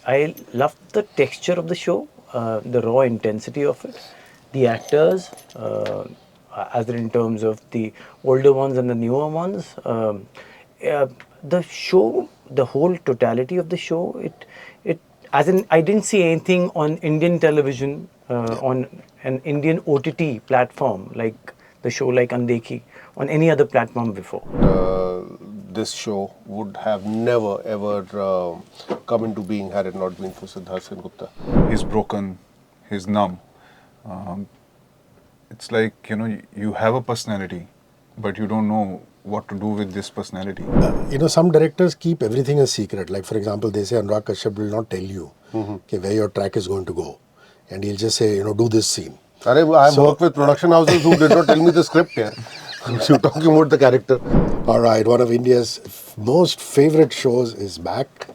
I loved the texture of the show, the raw intensity of it, the actors, as in terms of the older ones and the newer ones. The show, the whole totality of the show, it as in I didn't see anything on Indian television on an Indian OTT platform like the show like Undekhi on any other platform before. This show would have never ever come into being had it not been for Sidhaarth Sengupta. He's broken, he's numb. It's like, you have a personality, but you don't know what to do with this personality. Some directors keep everything a secret. Like, for example, they say Anurag Kashyap will not tell you okay, where your track is going to go. And he'll just say, do this scene. I've worked with production houses who did not tell me the script here. You're talking about the character. All right, one of India's most favorite shows is back.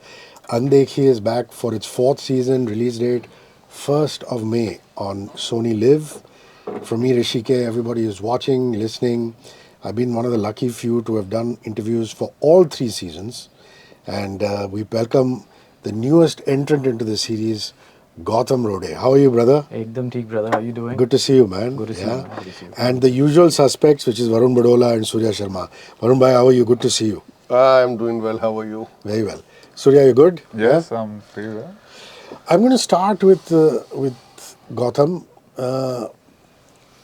Undekhi is back for its 4th season, release date 1st of May on Sony Live. From me, Hrishi K, everybody is watching, listening. I've been one of the lucky few to have done interviews for all 3 seasons. And we welcome the newest entrant into the series, Gautam Rode. How are you, brother? Ekdam theek, brother. How are you doing? Good to see you, man. Good to see you. Good to see you. And the usual suspects, which is Varun Badola and Surya Sharma. Varun bhai, how are you? Good to see you. I'm doing well. How are you? Very well. Surya, you good? Yes, I'm pretty well. I'm going to start with Gautam.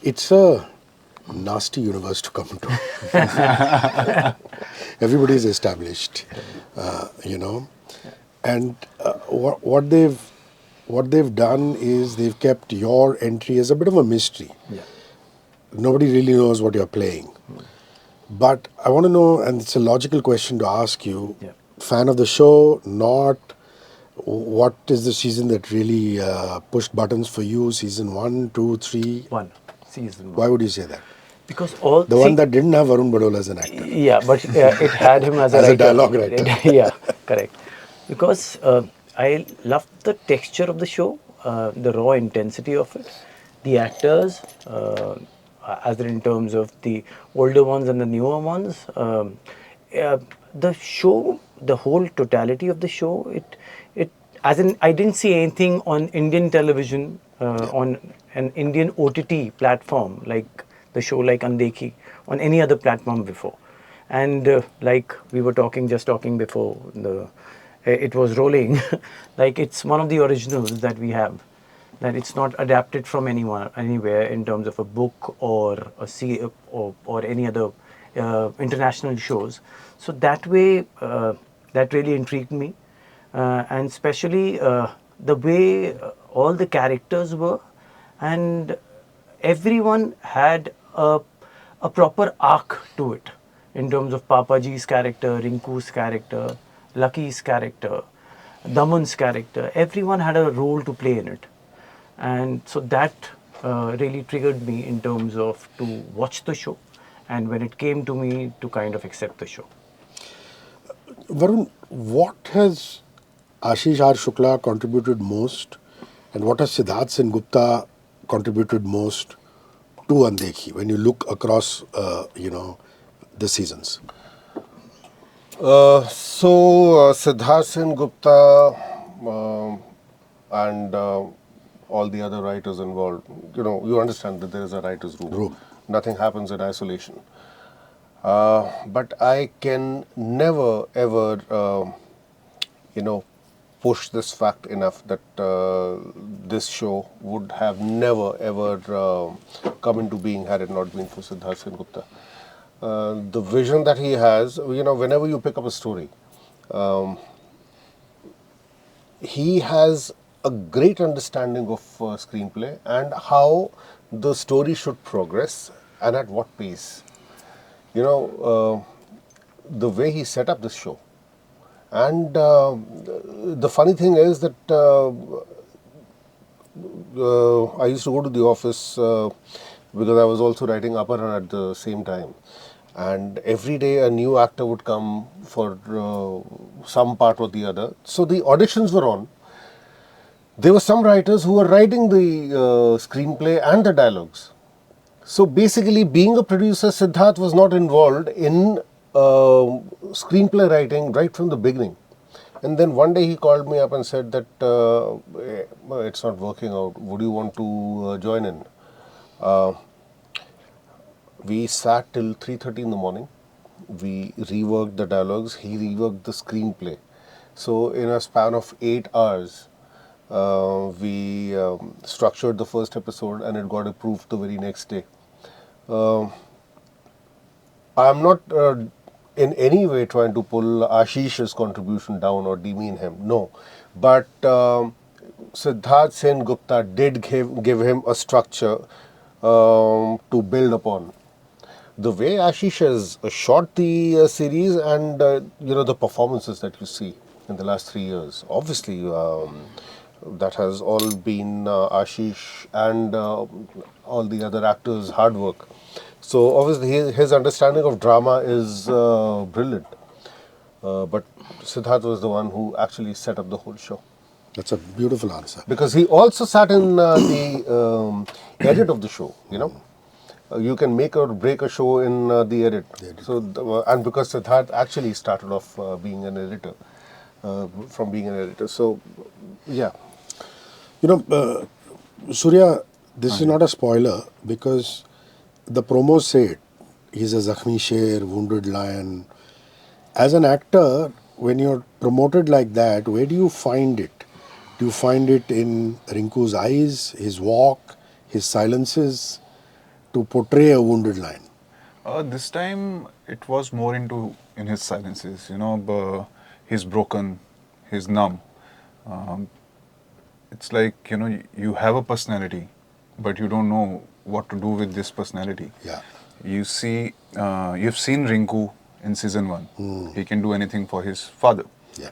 It's a nasty universe to come into. Everybody is established, And what they've done is they've kept your entry as a bit of a mystery. Yeah. Nobody really knows what you're playing. But I want to know, and it's a logical question to ask you, fan of the show, not, what is the season that really pushed buttons for you? Season 1, 2, 3? 1. Season 1. Why would you say that? Because all the one that didn't have Varun Badola as an actor. Yeah, but it had him as a as writer. a dialogue writer. Yeah, correct. Because I loved the texture of the show, the raw intensity of it, the actors, as in terms of the older ones and the newer ones. The show, the whole totality of the show, it as in I didn't see anything on Indian television on an Indian OTT platform like the show like Undekhi on any other platform before. And like we were just talking before it was rolling, like it's one of the originals that we have, that it's not adapted from anywhere in terms of a book or a or any other international shows. So that way, that really intrigued me, and especially the way all the characters were, and everyone had a proper arc to it in terms of Papaji's character, Rinku's character, Lucky's character, Daman's character. Everyone had a role to play in it. And so that really triggered me in terms of to watch the show, and when it came to me to kind of accept the show. Varun, what has Ashish R. Shukla contributed most, and what has Sidhaarth Sengupta contributed most to Undekhi when you look across, the seasons? Sidhaarth Sengupta and all the other writers involved, you understand that there is a writer's room. Nothing happens in isolation. But I can never ever, push this fact enough that this show would have never ever come into being had it not been for Sidhaarth Sengupta. The vision that he has, whenever you pick up a story, he has a great understanding of screenplay and how the story should progress and at what pace. The way he set up this show. And the funny thing is that I used to go to the office because I was also writing Aparna at the same time. And every day a new actor would come for some part or the other. So the auditions were on. There were some writers who were writing the screenplay and the dialogues. So basically, being a producer, Sidhaarth was not involved in screenplay writing right from the beginning. And then one day he called me up and said that it's not working out. Would you want to join in? Uh, we sat till 3:30 in the morning. We reworked the dialogues. He reworked the screenplay. So in a span of 8 hours, we structured the first episode, and it got approved the very next day. I'm not in any way trying to pull Ashish's contribution down or demean him. No, but Sidhaarth Sengupta did give him a structure to build upon. The way Ashish has shot the series, and the performances that you see in the last 3 years, obviously that has all been Ashish and all the other actors' hard work. So obviously his understanding of drama is brilliant. But Sidhaarth was the one who actually set up the whole show. That's a beautiful answer. Because he also sat in the edit of the show, you can make or break a show in the edit. So, and because Sidhaarth actually started off being an editor, from being an editor. So, yeah. Surya, this is not a spoiler because the promos say it. He's a Zakhmi Sher, wounded lion. As an actor, when you're promoted like that, where do you find it? Do you find it in Rinku's eyes, his walk, his silences, to portray a wounded lion? This time it was more in his silences. He's broken, he's numb. It's like you have a personality, but you don't know what to do with this personality. Yeah. You've seen Rinku in season 1. He can do anything for his father,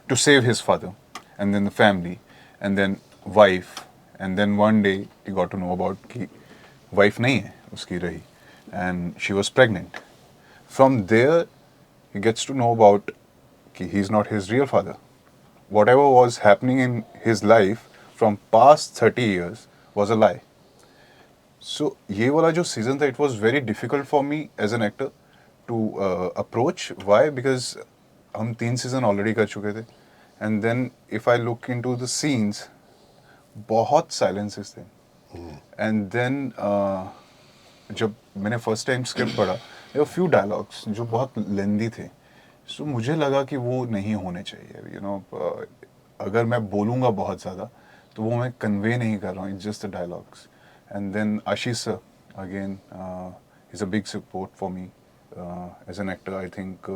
to save his father, and then the family, and then wife, and then one day he got to know about कि wife नहीं है उसकी रही, and she was pregnant. From there, he gets to know about कि he's not his real father. Whatever was happening in his life from past 30 years was a lie. So ये वाला जो season था, it was very difficult for me as an actor to approach. Why? Because हम 3 season already कर चुके थे, and then if I look into the scenes, बहुत silences थे, and then जब मैंने first time script पढ़ा, there were few dialogues जो बहुत lengthy थे, so मुझे लगा कि वो नहीं होने चाहिए. अगर मैं बोलूँगा बहुत ज़्यादा तो वो मैं convey नहीं कर रहा हूँ, it's just the dialogues. And then Ashish sir, again, he's a big support for me as an actor. I think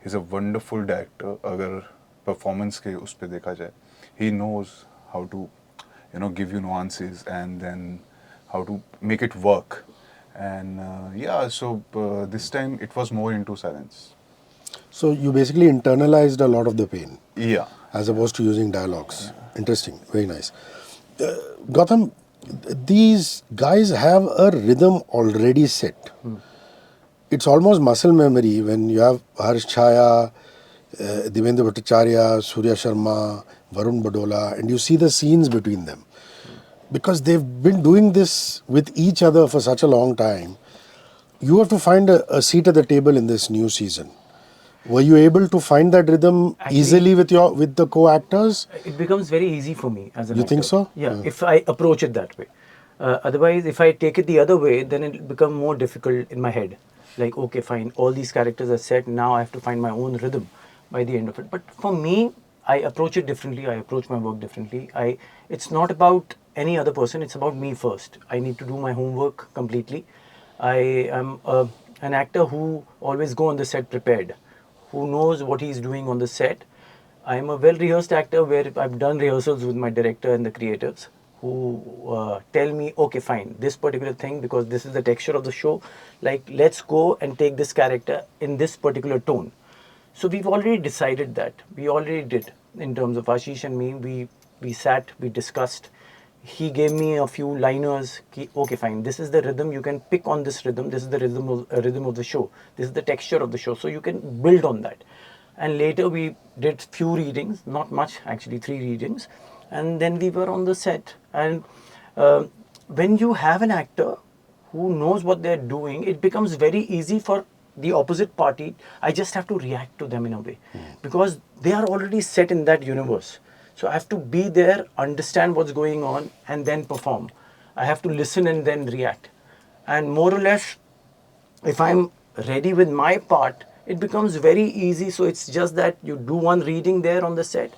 he's a wonderful director. अगर performance के उस पे देखा जाए, he knows how to, give you nuances and then how to make it work. And so this time it was more into silence. So you basically internalized a lot of the pain. Yeah. As opposed to using dialogues. Yeah. Interesting. Very nice. Gautam, these guys have a rhythm already set. It's almost muscle memory when you have Harsh Chaya, Dibyendu Bhattacharya, Surya Sharma, Varun Badola, and you see the scenes between them. Because they've been doing this with each other for such a long time, you have to find a seat at the table in this new season. Were you able to find that rhythm easily with the co-actors? It becomes very easy for me as an actor. You think so? Yeah, if I approach it that way. Otherwise, if I take it the other way, then it will become more difficult in my head. Like, okay, fine, all these characters are set, now I have to find my own rhythm by the end of it. But for me, I approach it differently, I approach my work differently. It's not about any other person, it's about me first. I need to do my homework completely. I am an actor who always go on the set prepared, who knows what he's doing on the set. I am a well-rehearsed actor where I've done rehearsals with my director and the creatives who tell me, okay, fine, this particular thing, because this is the texture of the show, like, let's go and take this character in this particular tone. So we've already decided that. We already did. In terms of Ashish and me, we sat, we discussed. He gave me a few liners. Okay, fine, this is the rhythm. You can pick on this rhythm. This is the rhythm of the show. This is the texture of the show. So you can build on that. And later we did few readings, not much, actually 3 readings. And then we were on the set. And when you have an actor who knows what they're doing, it becomes very easy for the opposite party, I just have to react to them in a way because they are already set in that universe. So I have to be there, understand what's going on, and then perform. I have to listen and then react. And more or less, if I'm ready with my part, it becomes very easy. So it's just that you do one reading there on the set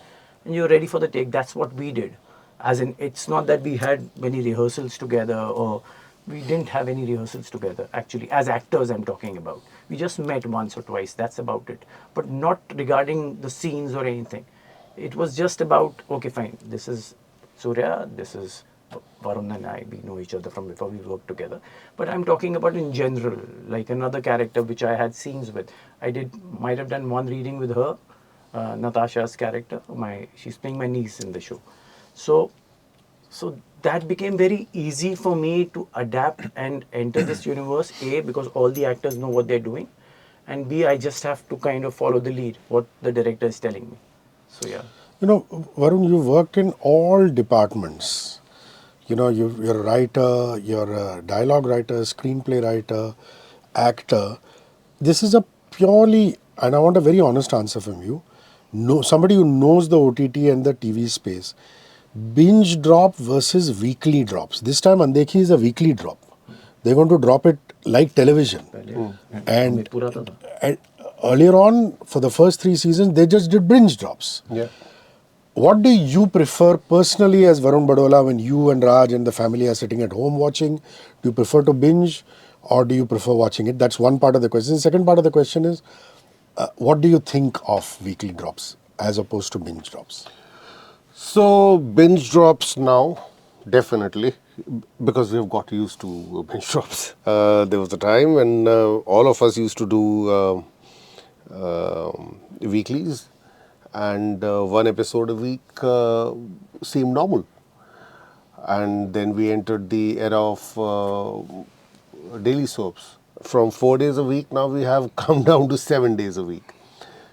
and you're ready for the take. That's what we did. As in, it's not that we had many rehearsals together or we didn't have any rehearsals together, actually. As actors, I'm talking about. We just met once or twice, that's about it. But not regarding the scenes or anything. It was just about, okay, fine, this is Surya, this is Varun and I, we know each other from before we worked together. But I'm talking about in general, like another character which I had scenes with. Might have done one reading with her, Natasha's character. She's playing my niece in the show. So that became very easy for me to adapt and enter this universe, A, because all the actors know what they're doing, and B, I just have to kind of follow the lead, what the director is telling me. So yeah. You know, Varun, you worked in all departments. You know, you're a writer, you're a dialogue writer, screenplay writer, actor. This is a purely, and I want a very honest answer from you, somebody who knows the OTT and the TV space. Binge drop versus weekly drops. This time Undekhi is a weekly drop. They're going to drop it like television. And earlier on, for the first 3 seasons, they just did binge drops. Yeah. What do you prefer personally as Varun Badola when you and Raj and the family are sitting at home watching? Do you prefer to binge or do you prefer watching it? That's one part of the question. The second part of the question is, what do you think of weekly drops as opposed to binge drops? So binge drops now, definitely, because we've got used to binge drops. There was a time when all of us used to do weeklies, and one episode a week seemed normal. And then we entered the era of daily soaps. From 4 days a week, now we have come down to 7 days a week.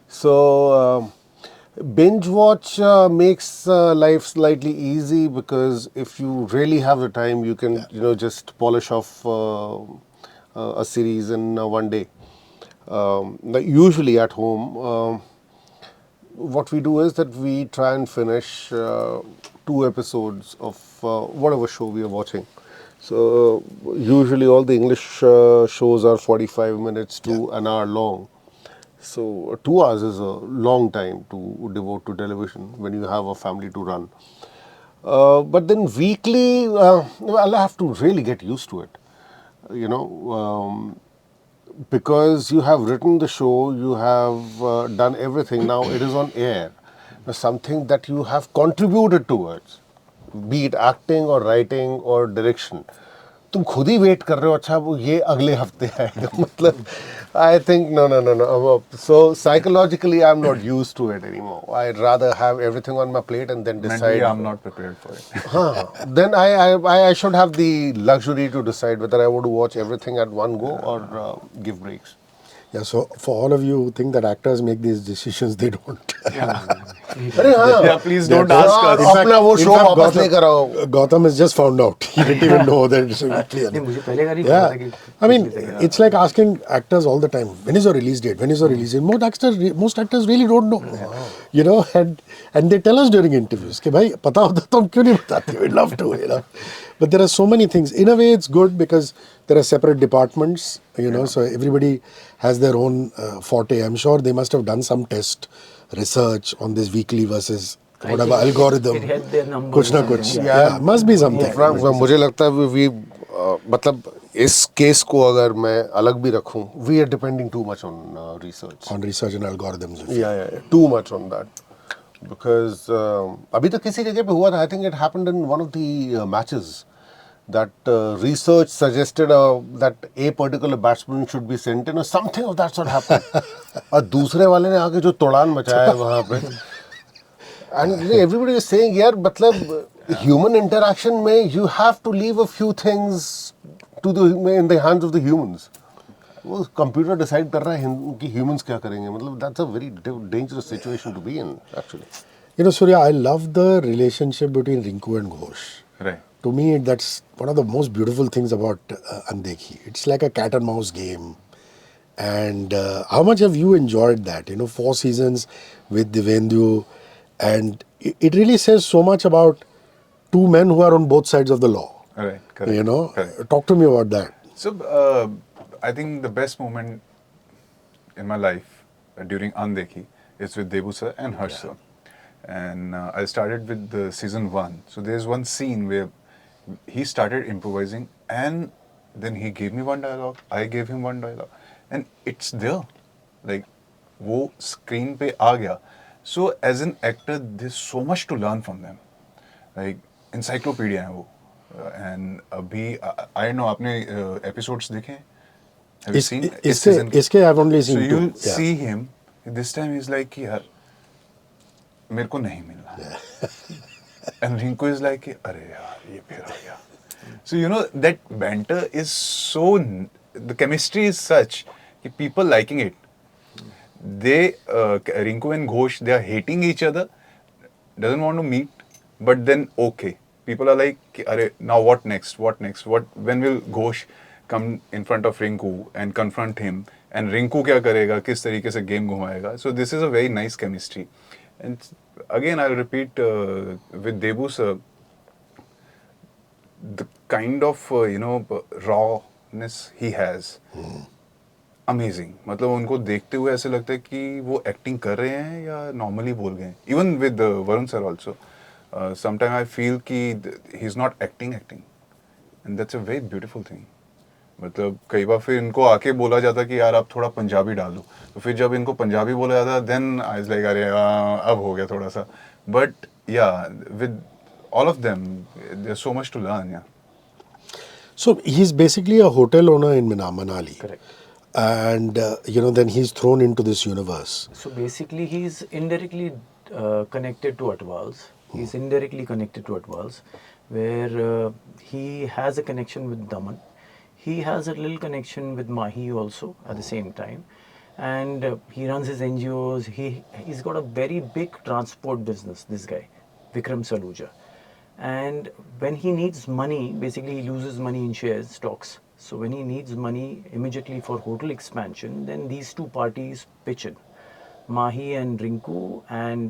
So binge watch makes life slightly easy because if you really have the time, you can just polish off a series in one day. Usually at home, what we do is that we try and finish 2 episodes of whatever show we are watching. So usually all the English shows are 45 minutes to an hour long. So 2 hours is a long time to devote to television when you have a family to run. But then weekly, I'll have to really get used to it. Because you have written the show, you have done everything. Now it is on air. Something that you have contributed towards, be it acting or writing or direction. तुम खुद ही wait कर रहे हो अच्छा वो ये अगले हफ्ते आएगा मतलब I think no. So psychologically I'm not used to it anymore. I'd rather have everything on my plate and then decide. Mentally, I'm not prepared for it. Then I should have the luxury to decide whether I want to watch everything at one go or give breaks. Yeah, so for all of you who think that actors make these decisions, they don't. Yeah, please don't ask us. अपना वो show वापस लेकर आओ. Gautam has just found out. He didn't even know that it's clear. Yeah, I mean, it's like asking actors all the time, when is your release date? When is your release date? Most actors really don't know. You know, and they tell us during interviews, कि भाई पता होता तो हम क्यों नहीं बताते? We'd love to, you know. But there are so many things. In a way, it's good because there are separate departments, so everybody has their own forte. I'm sure they must have done some test research on this weekly versus whatever algorithm. It had their numbers. कुछ ना कुछ. Yeah, must be something. मुझे लगता है मतलब इस case को अगर मैं अलग भी रखूं, we are depending too much on research. On research and algorithms. Yeah, too much on that. Because अभी तो किसी जगह पे हुआ था, I think it happened in one of the matches that research suggested that a particular batsman should be sent in or something of that sort happened. और दूसरे वाले ने आके जो तोड़ान मचाया वहाँ पे. And everybody is saying, यार मतलब human interaction में you have to leave a few things in the hands of the humans. वो कंप्यूटर डिसाइड कर रहा है कि humans क्या करेंगे. मतलब that's a very dangerous situation to be in actually. Surya, I love the relationship between Rinku and Ghosh. Right. To me, that's one of the most beautiful things about Undekhi. It's like a cat and mouse game. And how much have you enjoyed that? 4 seasons with Dibyendu, and it really says so much about two men who are on both sides of the law. Right, correct. Correct. Talk to me about that. So, I think the best moment in my life during Undekhi is with Debu sir and Harsh sir. And I started with the season 1. So there's one scene where he started improvising, and then he gave me one dialogue, I gave him one dialogue, and it's there. Like, वो screen पे आ गया. So as an actor, there's so much to learn from them. Like, encyclopedia है वो. And अभी I don't know, आपने episodes देखे हैं? Have you seen? इसके I've only seen so 2. you'll see him. This time he's like कि यार मेरे को नहीं मिलना. And Rinku is like अरे यार ये फिर आ गया. So that banter is so, the chemistry is such कि people liking it. They Rinku and Ghosh, they are hating each other, doesn't want to meet, but then okay. People are like, "Arey, now what next? What next? When will Ghosh come in front of Rinku and confront him? And Rinku क्या करेगा? किस तरीके से game घुमाएगा?" So this is a very nice chemistry. And again, I'll repeat with Debu sir, the kind of rawness he has. Amazing. मतलब उनको देखते हुए ऐसे लगता है कि वो एक्टिंग कर रहे हैं या नॉर्मली बोल गए हैं. Even with Varun sir also. Sometimes I feel कि he's not acting, and that's a very beautiful thing. मतलब कई बार फिर इनको आके बोला जाता कि यार आप थोड़ा पंजाबी डाल दो, तो फिर जब इनको पंजाबी बोला जाता then I was like अरे अब हो गया थोड़ा सा. But yeah, with all of them, there's so much to learn. Yeah. So he's basically a hotel owner in Manali. Correct. And then he's thrown into this universe. So basically, he's indirectly connected to Atwals. He's indirectly connected to Atwals, where he has a connection with Daman. He has a little connection with Mahi also at the same time. And he runs his NGOs. He's got a very big transport business, this guy, Vikram Saluja. And when he needs money, basically he loses money in shares, stocks. So when he needs money immediately for hotel expansion, then these two parties pitch in. Mahi and Rinku and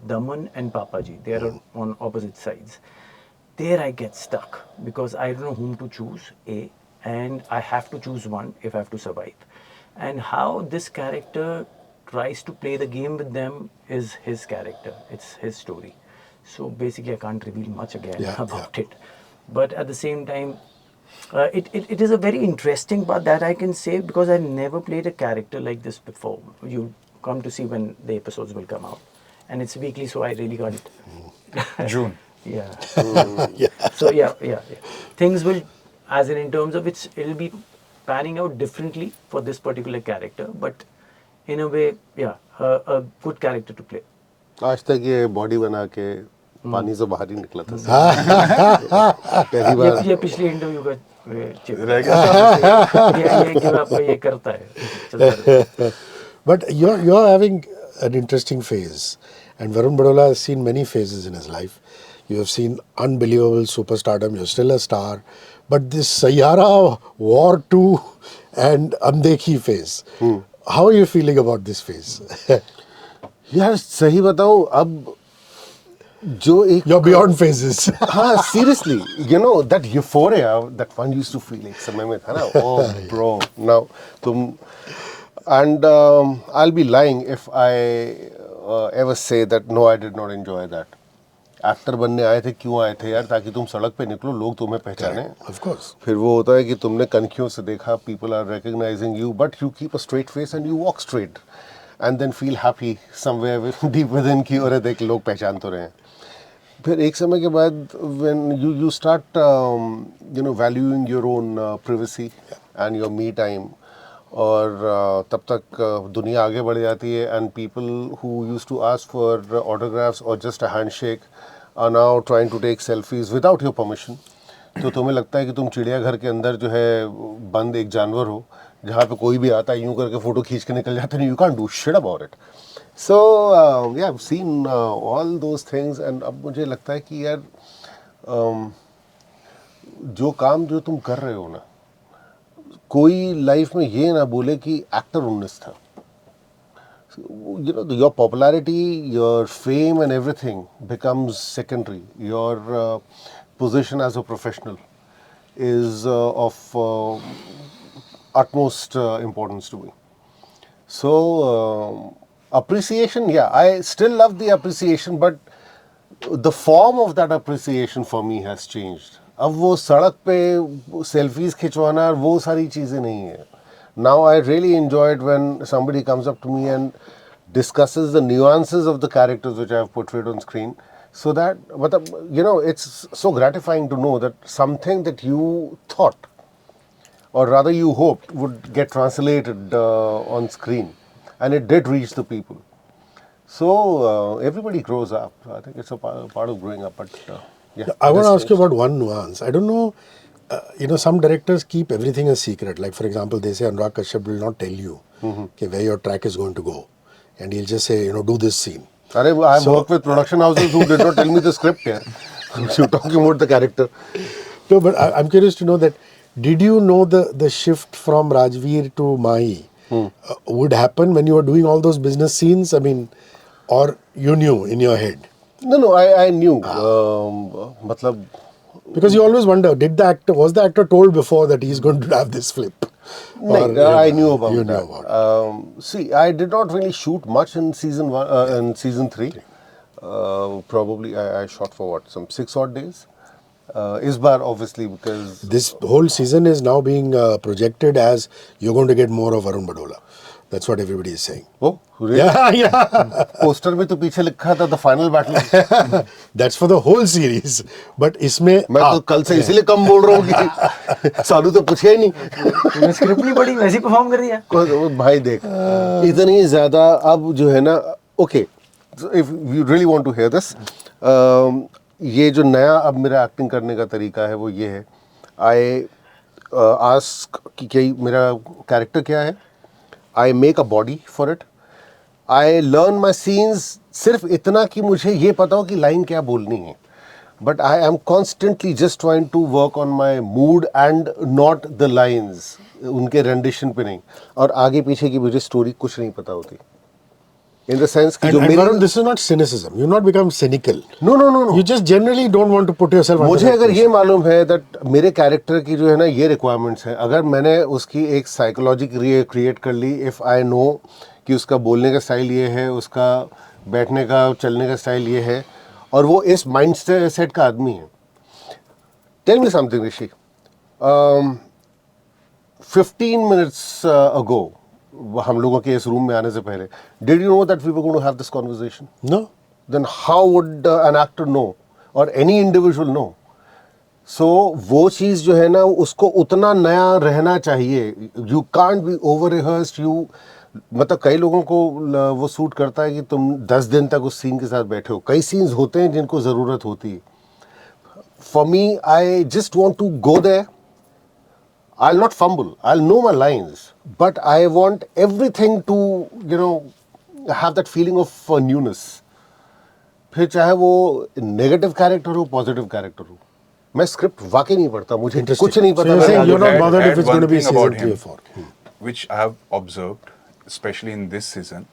Daman and Papaji. They are on opposite sides. There I get stuck because I don't know whom to choose, A, and I have to choose one if I have to survive. And how this character tries to play the game with them is his character. It's his story. So basically I can't reveal much again about it. But at the same time, it is a very interesting part that I can say because I've never played a character like this before. You come to see when the episodes will come out. And it's weekly, so I really can't. June. Yeah. So yeah. Things will, as in terms of it'll be panning out differently for this particular character. But in a way, a good character to play. आज तक ये body बना के पानी से बाहर ही निकला था. पहली बार ये पिछले इंटरव्यू का रह गया. ये गिव अप ये करता है. चलता रहता है. But you're having an interesting phase, and Varun Badola has seen many phases in his life. You have seen unbelievable superstardom. You're still a star, but this Saiyaara, War 2, and Undekhi phase. How are you feeling about this phase? यार सही बताऊं अब जो एक You're beyond phases. हाँ seriously, that euphoria that one used to feel एक समय में था ना. Oh bro, now तुम. And I'll be lying if I ever say that no, I did not enjoy that. Actor बनने आए थे, क्यों आए थे यार? ताकि तुम सड़क पे निकलो, लोग तुम्हें पहचाने. Of course. फिर वो होता है कि तुमने कनखियों से देखा, people are recognizing you, but you keep a straight face and you walk straight, and then feel happy somewhere deep within कि अरे देख लोग पहचान तो रहे हैं. फिर एक समय के बाद when you start valuing your own privacy and your me time, और तब तक दुनिया आगे बढ़ जाती है, and people who used to ask for autographs or just a handshake are now trying to take selfies without your permission. तो तुम्हें लगता है कि तुम चिड़ियाघर के अंदर जो है बंद एक जानवर हो, जहाँ पे कोई भी आता है यूं करके फोटो खींच के निकल जाता है. You can't do shit about it. So yeah, I've seen all those things, and अब मुझे लगता है कि यार जो काम जो तुम कर रहे हो ना, कोई लाइफ में ये ना बोले कि एक्टर 19 था. You know, your popularity, your fame and everything becomes secondary. Your position as a professional is of utmost importance to me. So, appreciation, yeah, I still love the appreciation, but the form of that appreciation for me has changed. अब वो सड़क पे selfies खिंचवाना वो सारी चीज़ें नहीं है. Now I really enjoy it when somebody comes up to me and discusses the nuances of the characters which I have portrayed on screen. So that, you know, it's so gratifying to know that something that you thought, or rather you hoped, would get translated on screen, and it did reach the people. So everybody grows up. I think it's a part of growing up. But yeah, I want to ask you about one nuance. I don't know. You know, some directors keep everything a secret. Like, for example, they say Anurag Kashyap will not tell you okay, where your track is going to go, and he'll just say, you know, do this scene. I've worked with production houses who did not tell me the script here. You're talking about the character. No, but I'm curious to know that. Did you know the shift from Rajveer to Mahi would happen when you were doing all those business scenes? I mean, or you knew in your head? No, I knew. Because you always wonder, was the actor told before that he's going to have this flip? I knew about you that. Knew about it. See, I did not really shoot much in season 1 and season 3. Probably I shot for what, some 6 odd days. Is bar obviously because this whole season is now being projected as you're going to get more of Varun Badola. That's what everybody is saying. Oh, really? Yeah. Poster में तो पीछे लिखा था the final battle. That's for the whole series. But इसमें मैं तो कल से इसीलिए कम बोल रहा हूँ कि सालू तो पूछे ही नहीं. तूने स्क्रिप्ट नहीं पढ़ी, वैसे परफॉर्म कर दिया. भाई देख, इतनी ज़्यादा अब जो है ना, okay, if you really want to hear this, ये जो नया अब मेरा एक्टिंग करने का तरीका है वो ये है. I ask कि क्या मेरा कैरेक्टर क्या है. I make a body for it. I learn my scenes सिर्फ इतना कि मुझे ये पता हो कि लाइन क्या बोलनी है. But I am constantly just trying to work on my mood and not the lines. उनके rendition पे नहीं. और आगे पीछे की मुझे स्टोरी कुछ नहीं पता होती. In the sense कि जो मेरी Varun, this is not cynicism. You not become cynical. No. You just generally don't want to put yourself under मुझे that अगर pressure. ये मालूम है that मेरे कैरेक्टर की जो है ना ये रिक्वायरमेंट्स है, अगर मैंने उसकी एक साइकोलॉजी क्रिएट कर ली, इफ़ आई नो कि उसका बोलने का स्टाइल ये है, उसका बैठने का चलने का स्टाइल ये है, और वो इस माइंड सेट का आदमी है. टेल मी समथिंग ऋषि, 15 minutes ago हम लोगों के इस रूम में आने से पहले, did you know that we were going to have this conversation? No. Then how would an actor know or any individual know? So वो चीज़ जो है ना उसको उतना नया रहना चाहिए. You can't be over rehearsed. मतलब कई लोगों को वो सूट करता है कि तुम 10 दिन तक उस सीन के साथ बैठे हो. कई सीन्स होते हैं जिनको ज़रूरत होती है. For me, I just want to go there. I'll not fumble. I'll know my lines, but I want everything to, you know, have that feeling of newness. फिर चाहे वो नेगेटिव कैरेक्टर हो, पॉजिटिव कैरेक्टर हो, मैं script वाकई नहीं पढ़ता, मुझे कुछ नहीं पता. So you're saying you're not Add- bothered if add it's going to one be thing about season 3 or him. 4. Which I have observed, especially in this season,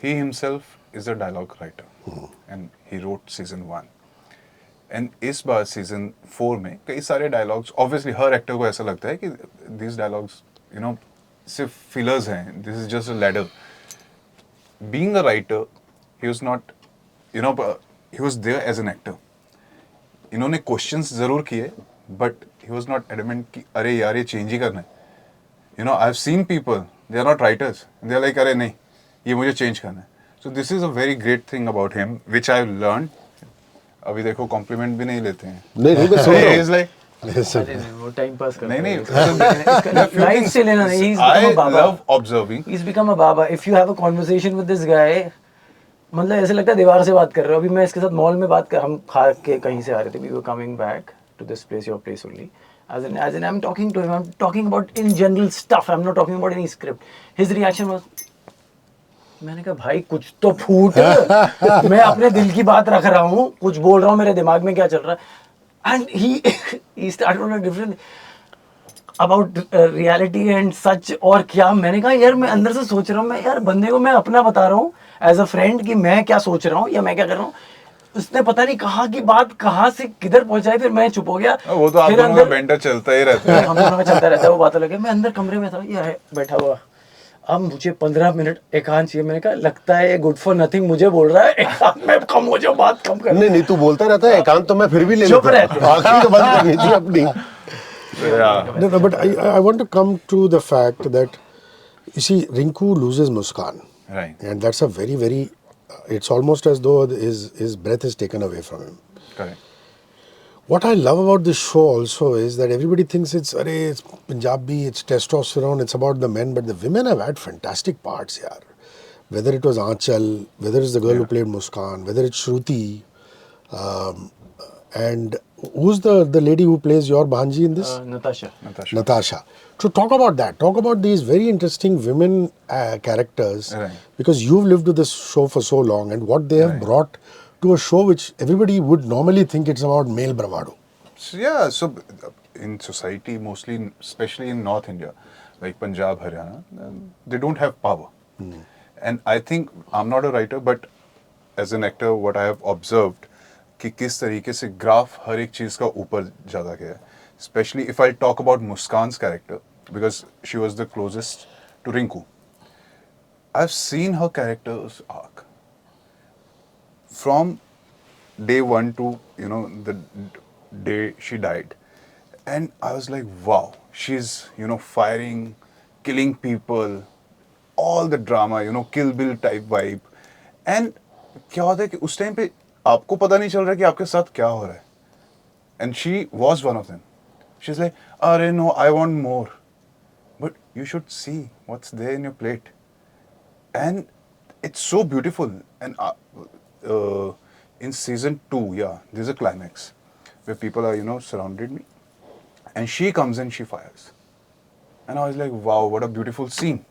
he himself is a dialogue writer, and he wrote season 1. And इस बार season 4 में कई सारे dialogues, obviously हर actor को ऐसा लगता है कि this dialogues you know सिर्फ फिलर्स हैं, this is just a ladder. Being a writer, he was not, you know, he was there as an actor. इन्होंने क्वेश्चंस जरूर किए, but he was not adamant कि अरे यार ये चेंज ही करना है. You know, I have seen people, they are not writers, they are like अरे नहीं ये मुझे चेंज करना है. So this is a very great thing about him which I have learn. अभी देखो कॉम्प्लीमेंट भी नहीं लेते हैं. नहीं मैं सुन रहा हूँ. He's like, अरे नहीं, वो टाइम पास करता नहीं है. लाइफ से लेना नहीं. He's become a I baba. love observing. He's become a baba. If you have a conversation with this guy, मतलब ऐसे लगता है दीवार से बात कर रहे हो. अभी मैं इसके साथ मॉल में बात कर, हम खा के कहीं से आ रहे थे. We were coming back to this place, your place only. As in I'm talking to him. I'm talking about in general stuff. I'm not talking about any script. His reaction was, मैंने कहा भाई कुछ तो फूट. मैं अपने दिल की बात रख रहा हूँ, कुछ बोल रहा हूँ, मेरे दिमाग में क्या चल रहा है. And he started on a different. About reality and such और क्या। मैंने कहा यार मैं अंदर से सोच रहा हूँ, मैं यार बंदे को मैं अपना बता रहा हूँ एज अ फ्रेंड कि मैं क्या सोच रहा हूँ या मैं क्या कर रहा हूँ, उसने पता नहीं कहाँ की बात कहाँ से किधर पहुंचाई, फिर मैं चुप हो गया। वो तो आप फिर दोनों का अंदर बेंटर चलता ही रहता यार है। हम दोनों में चलता रहता है वो बातों लगे। मैं अंदर कमरे में था, ये है बैठा हुआ, अब मुझे 15 मिनट एकांत चाहिए। मैंने कहा लगता है ये गुड फॉर नथिंग मुझे बोल रहा है एकांत में कम हो जाओ, बात कम कर। नहीं तू बोलता रहता है एकांत, तो मैं फिर भी ले चुप लेता रहते हूँ, आखिरी तो बंद करनी थी अपनी। Yeah. No, but I want to come to the fact that, you see, Rinku loses Muskan. Right. And that's a very, very, it's almost as though his breath is taken away from him. Correct. What I love about this show also is that everybody thinks it's Punjabi, it's testosterone, it's about the men, but the women have had fantastic parts, yaar. Whether it was Aanchal, whether it's the girl who played Muskan, whether it's Shruti, and who's the lady who plays your Bhanji in this? Natasha. Natasha. To talk about that, talk about these very interesting women characters, Right. because you've lived with this show for so long and what they have brought to a show which everybody would normally think it's about male bravado. So, yeah, so in society, mostly, especially in North India, like Punjab, Haryana, they don't have power. And I think, I'm not a writer, but as an actor, what I have observed, कि किस तरीके से graph हर एक चीज़ का ऊपर ज़्यादा गया है. Especially if I talk about Muskan's character, because she was the closest to Rinku. I've seen her character's arc from day one to, you know, the day she died. And I was like, wow, she's, you know, firing, killing people, all the drama, you know, Kill Bill type vibe. And क्या होता है कि उस time पे आपको पता नहीं चल रहा कि आपके साथ क्या हो रहा है. And she was one of them. She's like, अरे no, I want more. But you should see what's there in your plate. And it's so beautiful. And in season 2, yeah, there's a climax where people are, you know, surrounded me. And she comes and she fires. And I was like, wow, what a beautiful scene.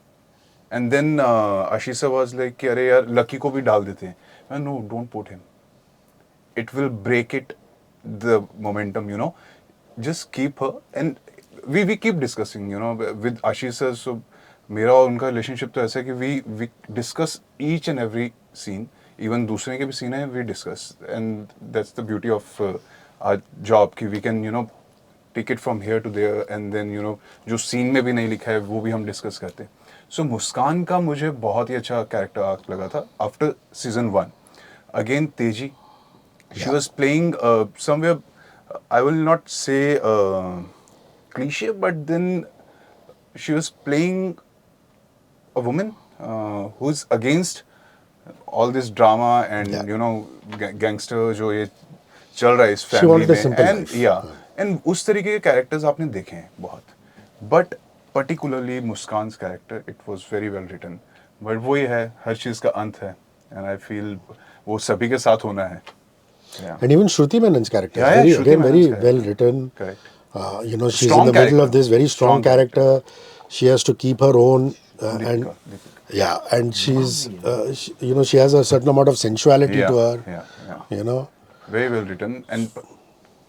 And then Ashisa was like, कि अरे यार lucky को भी डाल देते हैं. And no, don't put him. It will break it, the momentum, you know. Just keep her. And we keep discussing, you know, with Ashisa. So मेरा और उनका relationship तो ऐसा है कि we discuss each and every scene. Even दूसरे के भी scene है, we discuss. And that's the beauty of our job, कि we can, you know, take it from here to there, and then, you know, जो scene में भी नहीं लिखा है वो भी हम discuss करते हैं. So मुस्कान का मुझे बहुत ही अच्छा character arc लगा था after season 1. Again तेजी, she was playing somewhere, I will not say cliche, but then she was playing a woman who's against all this drama and you know gangster जो ये चल रहा है इस She wanted family a simple में. life. And yeah, and उस तरीके के characters आपने देखे हैं बहुत, but particularly Muskan's character, it was very well written. But वो ये है, हर चीज़ का अंत है, and I feel वो सभी के साथ होना है. Yeah. And even Shruti Menon's character Yeah, is yeah, Shruti very Menon's well character. written. Correct. You know, she's Strong in the middle character. of this very strong Strong character. character. She has to keep her own, and Deepika. yeah, and she's you know, she has a certain amount of sensuality Yeah, to her. yeah. You know, Very well written. And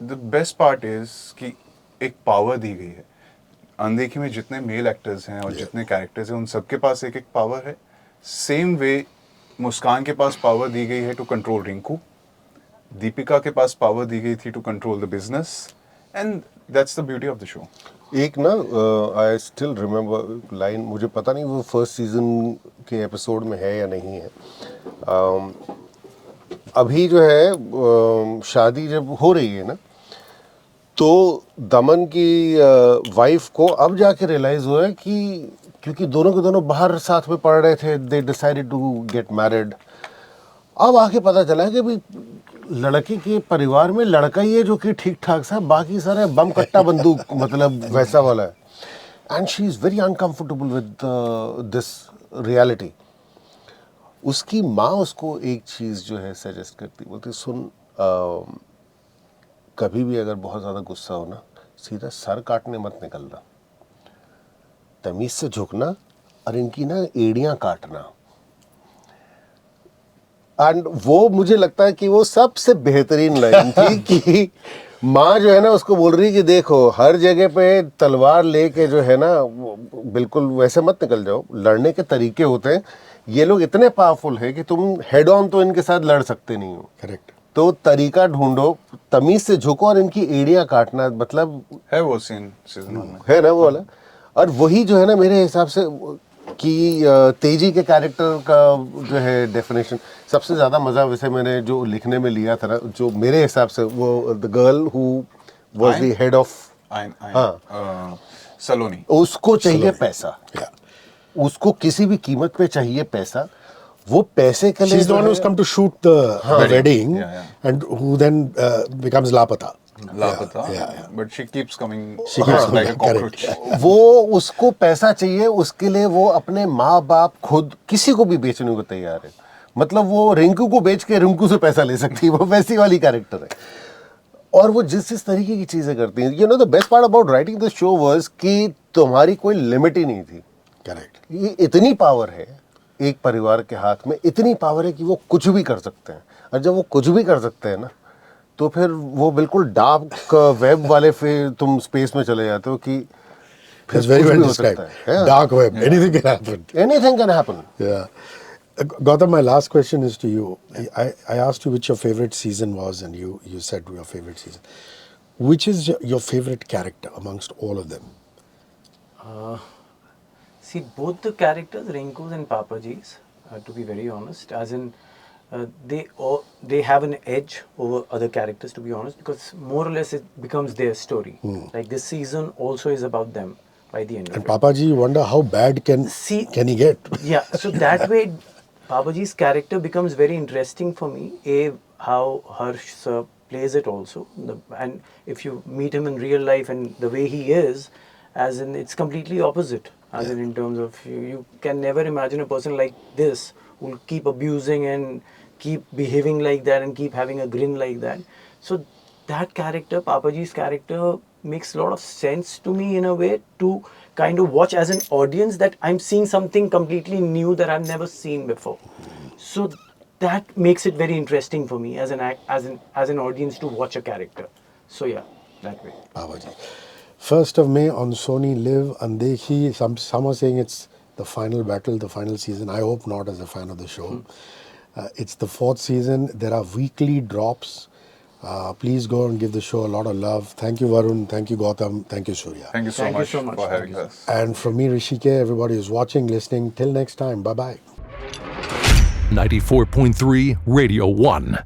the best part is कि एक power दी गई है. अनदेखी में जितने male actors हैं और जितने कैरेक्टर्स हैं उन सबके पास एक एक पावर है. सेम वे मुस्कान के पास पावर दी गई है टू कंट्रोल रिंकू, दीपिका के पास पावर दी गई थी to control the business, and that's the beauty of the show. एक ना आई स्टिल रिमेम्बर लाइन, मुझे पता नहीं वो फर्स्ट सीजन के एपिसोड में है या नहीं है. अभी जो है शादी जब हो रही है ना, तो दमन की वाइफ को अब जाके रियलाइज हुआ है कि क्योंकि दोनों के दोनों बाहर साथ में पढ़ रहे थे, they decided to get married. अब आके पता चला कि भाई लड़के के परिवार में लड़का ही है जो कि ठीक ठाक सा, बाकी सारे बम कट्टा बंदूक मतलब वैसा वाला है. And she is very uncomfortable with this reality. उसकी माँ उसको एक चीज़ जो है सजेस्ट करती, बोलती सुन कभी भी अगर बहुत ज़्यादा गुस्सा हो ना, सीधा सर काटने मत निकलना, तमीज़ से झुकना और इनकी ना एड़ियाँ काटना. एंड वो मुझे लगता है कि वो सबसे बेहतरीन लाइन थी कि माँ जो है ना उसको बोल रही है कि देखो हर जगह पे तलवार लेके जो है ना बिल्कुल वैसे मत निकल जाओ, लड़ने के तरीके होते हैं, ये लोग इतने पावरफुल है कि तुम हेड ऑन तो इनके साथ लड़ सकते नहीं हो, करेक्ट। तो तरीका ढूंढो, तमीज से झुको और इनकी एड़ियां काटना, मतलब है वो सीन सीजन 1 में। है ना वो वाला। और वही जो है ना मेरे हिसाब से कि तेजी के कैरेक्टर का जो है डेफिनेशन सबसे ज़्यादा मज़ा वैसे मैंने जो लिखने में लिया था ना, जो मेरे हिसाब से वो the girl who was the head of Saloni, उसको चाहिए पैसा, Yeah. उसको किसी भी कीमत पे चाहिए पैसा, वो पैसे के लिए She's the जो one है- who's come to shoot the wedding, Yeah, yeah. and who then becomes Lapata. लापता, yeah. but she keeps coming She keeps like a coming, cockroach. वो उसको पैसा चाहिए, उसके लिए वो अपने माँ बाप खुद किसी को भी बेचने को तैयार है, मतलब वो रिंकू को बेच के रिंकू से पैसा ले सकती है, वो वैसी वाली कैरेक्टर है। और वो जिस तरीके की चीजें करती हैं, you know the best part about writing this show was कि तुम्हारी कोई लिमिट ही नहीं थी। Correct. ये इतनी पावर है एक परिवार के हाथ में, इतनी पावर है कि वो कुछ भी कर सकते हैं, और जब वो कुछ भी कर सकते हैं ना, तो फिर वो बिल्कुल डार्क वेब वाले फिर तुम स्पेस में चले जाते हो कि फिर That's very कुछ well भी हो described. सकता है। Dark web. Anything can happen. Anything can happen. Yeah. Gautam, my last question is to you. I asked you which your favorite season was, and you said your favorite season. Which is your favorite character amongst all of them? See, both the characters, Rinku's and Papaji's, to be very honest, as in they have an edge over other characters, to be honest, because more or less it becomes their story. Like this season also is about them by the end of And it. Papaji, you wonder how bad can he get? Yeah, so that way Papaji's character becomes very interesting for me. How Harsh sir plays it also, and if you meet him in real life and the way he is, as in it's completely opposite. As in terms of you can never imagine a person like this who will keep abusing and keep behaving like that and keep having a grin like that. So that character, Papaji's character, makes a lot of sense to me in a way to kind of watch as an audience, that I'm seeing something completely new that I've never seen before. So that makes it very interesting for me as an audience to watch a character. So yeah, that way. Papaji. 1st of May on Sony Live, Undekhi. Some are saying it's the final battle, the final season. I hope not, as a fan of the show. It's the 4th season. There are weekly drops. Please go and give the show a lot of love. Thank you, Varun. Thank you, Gautam. Thank you, Surya. Thank you so Thank you much so much. for Thank having you so us. And from me, Hrishi K, everybody who's watching, listening, till next time. Bye-bye. 94.3 Radio 1.